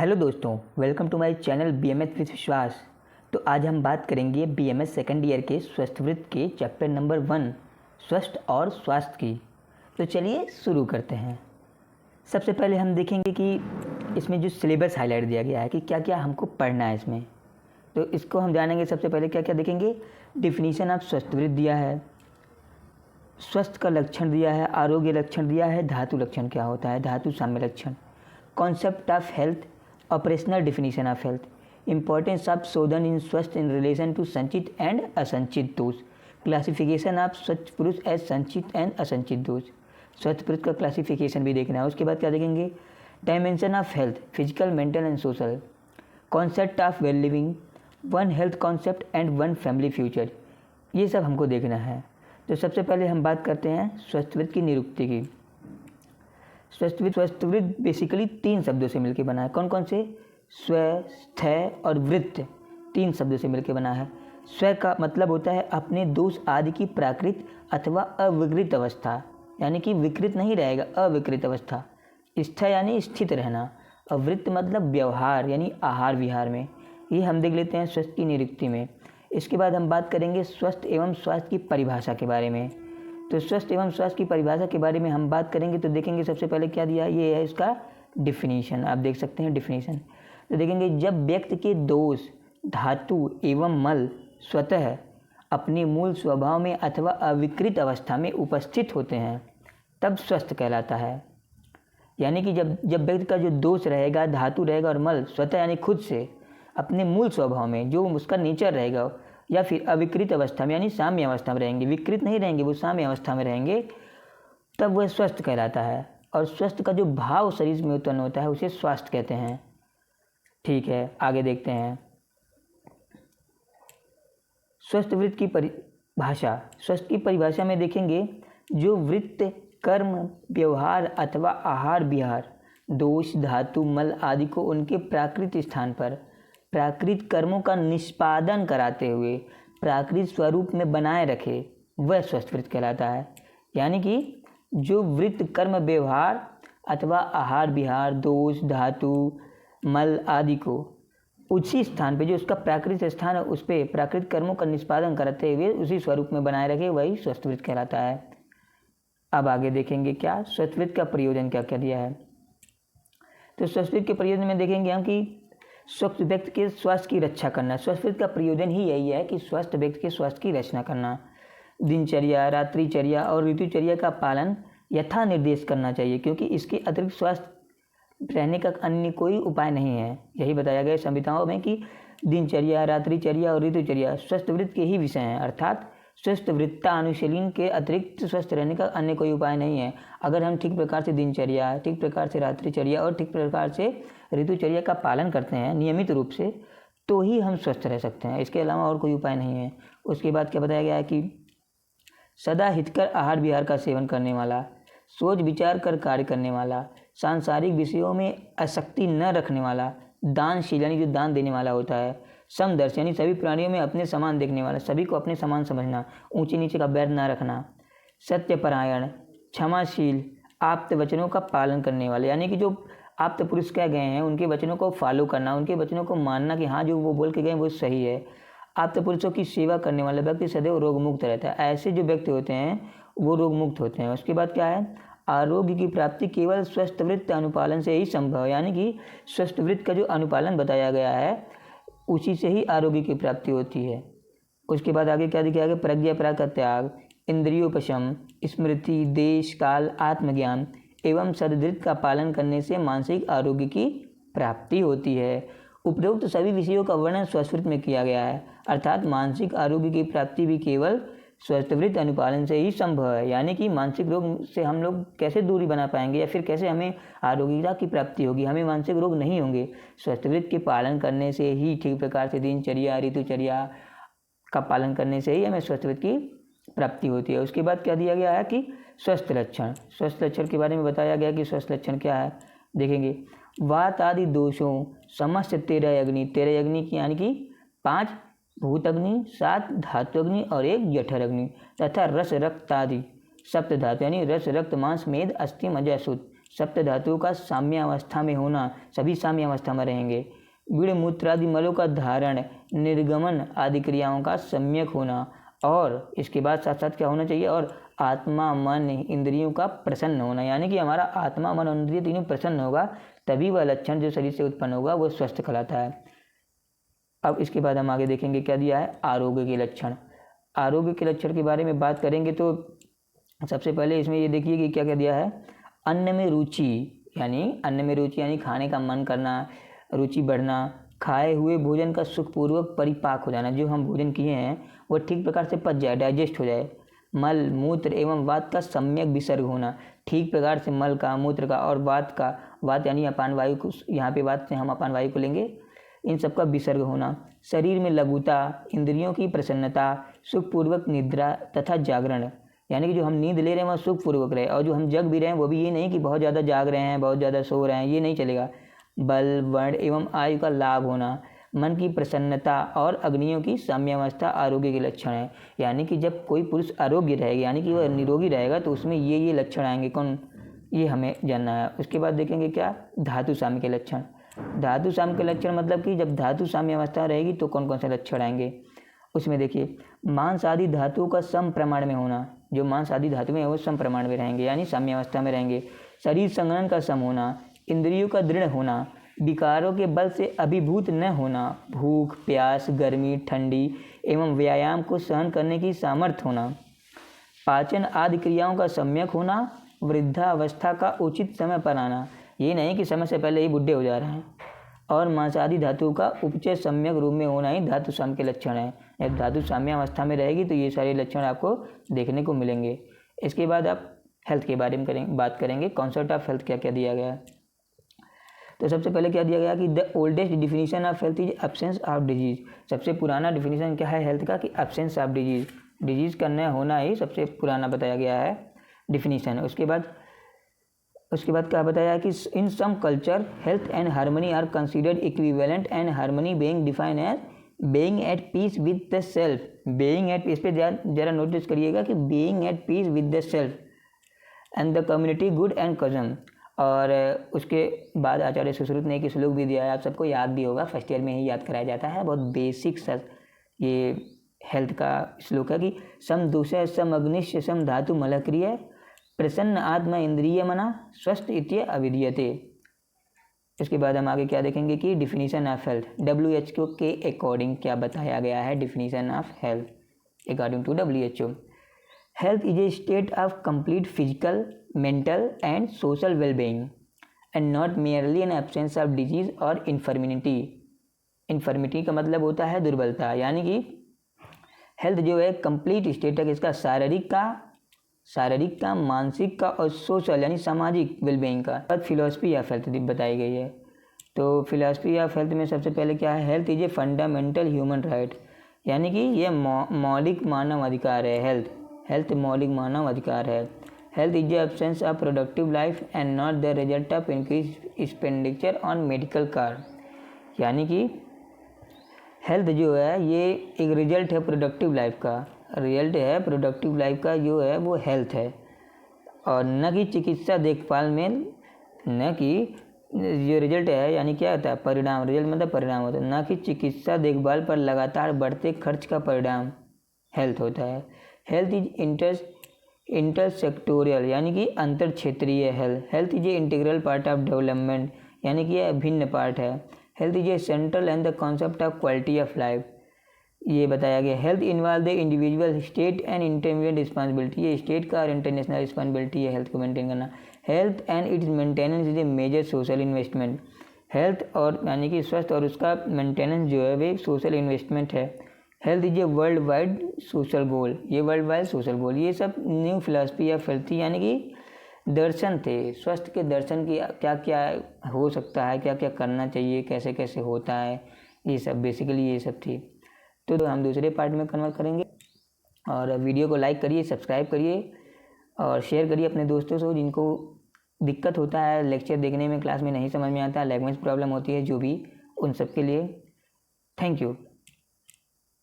Hello दोस्तों, welcome to my channel BMS with Vishwas. तो आज हम बात करेंगे बीएमएस सेकंड ईयर के स्वस्थवृत्त के चैप्टर नंबर 1 स्वस्थ और स्वास्थ्य की। तो चलिए शुरू करते हैं। सबसे पहले हम देखेंगे कि इसमें जो सिलेबस हाईलाइट दिया गया है कि क्या क्या हमको पढ़ना है इसमें। तो इसको हम जानेंगे। सबसे पहले क्या क्या देखेंगे, डिफिनीशन ऑफ स्वस्थवृत्त दिया है, स्वस्थ का लक्षण दिया है, आरोग्य लक्षण दिया है, धातु लक्षण क्या होता है, धातु साम्य लक्षण, concept of health, operational definition of health, importance of शोधन इन स्वस्थ इन रिलेशन टू संचित एंड असंचित दोष, क्लासिफिकेशन ऑफ स्वच्छ पुरुष एज संचित एंड असंचित दोष, स्वच्छ पुरुष का क्लासिफिकेशन भी देखना है। उसके बाद क्या देखेंगे, dimension of health, physical, mental and social, concept of well living, one health concept and one family future, ये सब हमको देखना है। तो सबसे पहले हम बात करते हैं स्वस्थवृत्त की निरुक्ति की। स्वस्थवृत्त बेसिकली 3 शब्दों से मिलकर बना है। कौन कौन से? स्व, स्थ और वृत्त, 3 शब्दों से मिलकर बना है। स्व का मतलब होता है अपने दोष आदि की प्राकृत अथवा अविकृत अवस्था, यानी कि विकृत नहीं रहेगा, अविकृत अवस्था। स्थ यानी स्थित रहना, और वृत्त मतलब व्यवहार यानी आहार विहार में। ये हम देख लेते हैं स्वस्थ की निरुक्ति में। इसके बाद हम बात करेंगे स्वस्थ एवं स्वास्थ्य की परिभाषा के बारे में। तो स्वस्थ एवं स्वास्थ्य की परिभाषा के बारे में हम बात करेंगे तो देखेंगे सबसे पहले क्या दिया है, ये है इसका डिफिनीशन। आप देख सकते हैं डिफिनीशन। तो देखेंगे जब व्यक्ति के दोष, धातु एवं मल स्वतः अपने मूल स्वभाव में अथवा अविकृत अवस्था में उपस्थित होते हैं तब स्वस्थ कहलाता है। यानी कि जब व्यक्ति का जो दोष रहेगा, धातु रहेगा और मल स्वतः यानी खुद से अपने मूल स्वभाव में जो उसका नेचर रहेगा, या फिर अविकृत अवस्था में यानी साम्य अवस्था में रहेंगे, विकृत नहीं रहेंगे, वो साम्य अवस्था में रहेंगे, तब वह स्वस्थ कहलाता है। और स्वस्थ का जो भाव शरीर में उत्पन्न होता है उसे स्वास्थ्य कहते हैं। ठीक है, आगे देखते हैं स्वस्थ वृत्त की परिभाषा। स्वस्थ की परिभाषा में देखेंगे जो वृत्त, कर्म, व्यवहार अथवा आहार विहार, दोष, धातु, मल आदि को उनके प्राकृत स्थान पर प्राकृत कर्मों का निष्पादन कराते हुए प्राकृत स्वरूप में बनाए रखे, वह स्वस्थ वृत्त कहलाता है। यानी कि जो वृत्त, कर्म, व्यवहार अथवा आहार विहार, दोष, धातु, मल आदि को उसी स्थान पे, जो उसका प्राकृत स्थान है, उस पर प्राकृत कर्मों का निष्पादन कराते हुए उसी स्वरूप में बनाए रखे, वही स्वस्थ वृत्त कहलाता है। अब आगे देखेंगे क्या स्वस्थ वृत्त का प्रयोजन क्या क्या दिया है। तो स्वस्थ वृत्त के प्रयोजन में देखेंगे हम कि स्वस्थ व्यक्ति के स्वास्थ्य की रक्षा करना। स्वस्थ व्यक्ति का प्रयोजन ही यही है कि स्वस्थ व्यक्ति के स्वास्थ्य की रचना करना। दिनचर्या, रात्रिचर्या और ऋतुचर्या का पालन यथा निर्देश करना चाहिए, क्योंकि इसके अतिरिक्त स्वस्थ रहने का अन्य कोई उपाय नहीं है। यही बताया गया संहिताओं में कि दिनचर्या, रात्रिचर्या और ऋतुचर्या स्वस्थ वृत्त के ही विषय हैं, अर्थात स्वस्थ वृत्तानुशीलन के अतिरिक्त स्वस्थ रहने का अन्य कोई उपाय नहीं है। अगर हम ठीक प्रकार से दिनचर्या, ठीक प्रकार से रात्रिचर्या और ठीक प्रकार से ऋतुचर्या का पालन करते हैं नियमित रूप से, तो ही हम स्वस्थ रह सकते हैं। इसके अलावा और कोई उपाय नहीं है। उसके बाद क्या बताया गया है कि सदा हितकर आहार विहार का सेवन करने वाला, सोच विचार कर कार्य करने वाला, सांसारिक विषयों में आसक्ति न रखने वाला, दानशील यानी जो दान देने वाला होता है, समदर्शी यानी सभी प्राणियों में अपने समान देखने वाला, सभी को अपने समान समझना, ऊंचे नीचे का भेद न रखना, सत्यपरायण, क्षमाशील, आप्त वचनों का पालन करने वाले, यानी कि जो आप्त पुरुष कह गए हैं उनके वचनों को फॉलो करना, उनके वचनों को मानना कि हाँ जो वो बोल के गए वो सही है। आप्त पुरुषों की सेवा करने वाला व्यक्ति सदैव रोग मुक्त रहता है। ऐसे जो व्यक्ति होते हैं वो रोग मुक्त होते हैं। उसके बाद क्या है, आरोग्य की प्राप्ति केवल स्वस्थ वृत्त अनुपालन से ही संभव है। यानी कि स्वस्थ वृत्त का जो अनुपालन बताया गया है उसी से ही आरोग्य की प्राप्ति होती है। उसके बाद आगे क्या दिखाया गया, प्रज्ञा परा का त्याग, इंद्रियोपशम, स्मृति, देश काल, आत्मज्ञान एवं सद्वृत्त का पालन करने से मानसिक आरोग्य की प्राप्ति होती है। उपरोक्त सभी विषयों का वर्णन स्वस्थ वृत्त में किया गया है, अर्थात मानसिक आरोग्य की प्राप्ति भी केवल स्वस्थ वृत्त अनुपालन से ही संभव है। यानी कि मानसिक रोग से हम लोग कैसे दूरी बना पाएंगे या फिर कैसे हमें आरोग्यता की प्राप्ति होगी, हमें मानसिक रोग नहीं होंगे, स्वस्थ वृत्त के पालन करने से ही, ठीक प्रकार से दिनचर्या, ऋतुचर्या का पालन करने से ही हमें स्वस्थ वृत्त की प्राप्ति होती है। उसके बाद क्या दिया गया है कि स्वस्थ लक्षण। स्वस्थ लक्षण के बारे में बताया गया कि स्वस्थ लक्षण क्या है, देखेंगे वात आदि दोषों समस्त 13 अग्नि, 13 अग्नि की यानी कि 5 भूत अग्नि, 7 धातु अग्नि और 1 जठर अग्नि, तथा रस रक्त आदि सप्त धातु यानी रस, रक्त, मांस, मेद, अस्थि, मज्जा, सूत, सप्त धातुओं का साम्य अवस्था में होना, सभी साम्य अवस्था में रहेंगे। बीड़ मूत्रादि मलों का धारण, निर्गमन आदि क्रियाओं का सम्यक होना, और इसके बाद साथ साथ क्या होना चाहिए, और आत्मा मन इंद्रियों का प्रसन्न होना, यानी कि हमारा आत्मा मन और इंद्रिय तीनों प्रसन्न होगा, तभी वह लक्षण जो शरीर से उत्पन्न होगा वो स्वस्थ कहलाता है। अब इसके बाद हम आगे देखेंगे क्या दिया है, आरोग्य के लक्षण। आरोग्य के लक्षण के बारे में बात करेंगे तो सबसे पहले इसमें ये देखिए कि क्या क्या दिया है। अन्न में रुचि, यानी खाने का मन करना, रुचि बढ़ना, खाए हुए भोजन का सुखपूर्वक परिपाक हो जाना, जो हम भोजन किए हैं वो ठीक प्रकार से पच जाए, डाइजेस्ट हो जाए। मल मूत्र एवं वात का सम्यक विसर्ग होना, ठीक प्रकार से मल का, मूत्र का और वात यानी अपान वायु को, यहाँ पे वात से हम अपान वायु को लेंगे, इन सब का विसर्ग होना। शरीर में लघुता, इंद्रियों की प्रसन्नता, सुखपूर्वक निद्रा तथा जागरण, यानी कि जो हम नींद ले रहे हैं वह सुखपूर्वक रहे, और जो हम जग भी रहे हैं वो भी ये नहीं कि बहुत ज़्यादा जाग रहे हैं, बहुत ज़्यादा सो रहे हैं, ये नहीं चलेगा। बल वर्ण एवं आयु का लाभ होना, मन की प्रसन्नता और अग्नियों की साम्यावस्था आरोग्य के लक्षण है। यानी कि जब कोई पुरुष आरोग्य रहेगा, यानी कि वह निरोगी रहेगा, तो उसमें ये लक्षण आएंगे। कौन, ये हमें जानना है। उसके बाद देखेंगे क्या, धातु साम्य के लक्षण। धातु साम्य के लक्षण मतलब कि जब धातु साम्य अवस्था रहेगी तो कौन कौन से लक्षण आएंगे। उसमें देखिए, मांस आदि धातुओं का सम प्रमाण में होना, जो मांस आदि धातु में है वो सम प्रमाण में रहेंगे, यानी साम्य अवस्था में रहेंगे। शरीर संगठन का सम होना, इंद्रियों का दृढ़ होना, विकारों के बल से अभिभूत न होना, भूख प्यास गर्मी ठंडी एवं व्यायाम को सहन करने की सामर्थ्य होना, पाचन आदि क्रियाओं का सम्यक होना, वृद्धावस्था का उचित समय पर आना, ये नहीं कि समय से पहले ही बुढ़े हो जा रहे हैं, और मांसादि धातुओं का उपचय सम्यक रूप में होना ही धातु साम्य के लक्षण है। जब धातु साम्य अवस्था में रहेगी तो ये सारे लक्षण आपको देखने को मिलेंगे। इसके बाद आप हेल्थ के बारे में बात करेंगे। कॉन्सेप्ट ऑफ हेल्थ क्या क्या दिया गया है। तो सबसे पहले क्या दिया गया कि the oldest definition of health is absence of disease. सबसे पुराना डिफिनीशन क्या है हेल्थ का, कि एब्सेंस ऑफ डिजीज, डिजीज का न होना ही सबसे पुराना बताया गया है डिफिनीशन। उसके बाद क्या बताया कि in some culture health and harmony are considered equivalent and harmony being defined as being at peace with the self. Being at, इस पे जरा नोटिस करिएगा कि being at peace with the self and the community good and cosmos. और उसके बाद आचार्य सुश्रुत ने एक श्लोक भी दिया है, आप सबको याद भी होगा, फर्स्ट ईयर में ही याद कराया जाता है, बहुत बेसिक सा ये हेल्थ का श्लोक है कि सम दूषय सम अग्निश्य सम धातु मलक्रिय प्रसन्न आत्मा इंद्रिय मना स्वस्थ इत्य अविद्यते। इसके बाद हम आगे क्या देखेंगे कि डिफिनीशन ऑफ हेल्थ, WHO के अकॉर्डिंग क्या बताया गया है definition of health according to WHO। Health is a state of complete physical mental and social wellbeing and not merely an absence of disease और इन्फर्मिटी। इन्फर्मिटी का मतलब होता है दुर्बलता, यानी कि हेल्थ जो है कंप्लीट स्टेट है इसका शारीरिक का मानसिक का और सोशल यानी सामाजिक वेलबीइंग का। बाद फिलॉसफी ऑफ हेल्थ बताई गई है। तो फिलॉसफी ऑफ हेल्थ में सबसे पहले क्या है, health is a fundamental human right, यानी कि ये मौलिक मानव अधिकार है। हेल्थ मौलिक मानव अधिकार है। Health is the absence of productive life and not the result of increase expenditure on medical card, यानी कि हेल्थ जो है ये एक रिजल्ट है प्रोडक्टिव लाइफ का, रिजल्ट है प्रोडक्टिव लाइफ का जो है वो हेल्थ है, और न कि चिकित्सा देखभाल में, न कि जो रिजल्ट है यानी क्या होता है परिणाम, रिजल्ट मतलब परिणाम होता है, न कि चिकित्सा देखभाल पर लगातार बढ़ते खर्च का परिणाम हेल्थ होता है। हेल्थ इज इंटरसेक्टोरियल, यानी कि अंतर क्षेत्रीय health is a integral part of development, यानी कि यह भिन्न पार्ट है। Health is a central and the concept of quality of life, ये बताया गया। Health involve the individual state and intermediate responsibility, ये स्टेट का और इंटरनेशनल रिस्पॉन्सिबिलिटी है हेल्थ को मेंटेन करना। Health and its maintenance is a major social investment, health और यानी कि स्वस्थ और उसका मेंटेनेंस जो है वे सोशल इन्वेस्टमेंट है। Health is a world wide social goal, ये वर्ल्ड वाइड सोशल गोल, ये सब न्यू फिलॉसफी ऑफ हेल्थ यानी कि दर्शन थे, स्वास्थ्य के दर्शन की क्या क्या हो सकता है, क्या क्या करना चाहिए, कैसे कैसे होता है, ये सब बेसिकली ये सब थी। तो हम दूसरे पार्ट में कन्वर्ट करेंगे, और वीडियो को लाइक करिए, सब्सक्राइब करिए और शेयर करिए अपने दोस्तों से जिनको दिक्कत होता है लेक्चर देखने में, क्लास में नहीं समझ में आता, लैंग्वेज प्रॉब्लम होती है जो भी, उन सब के लिए। Thank you.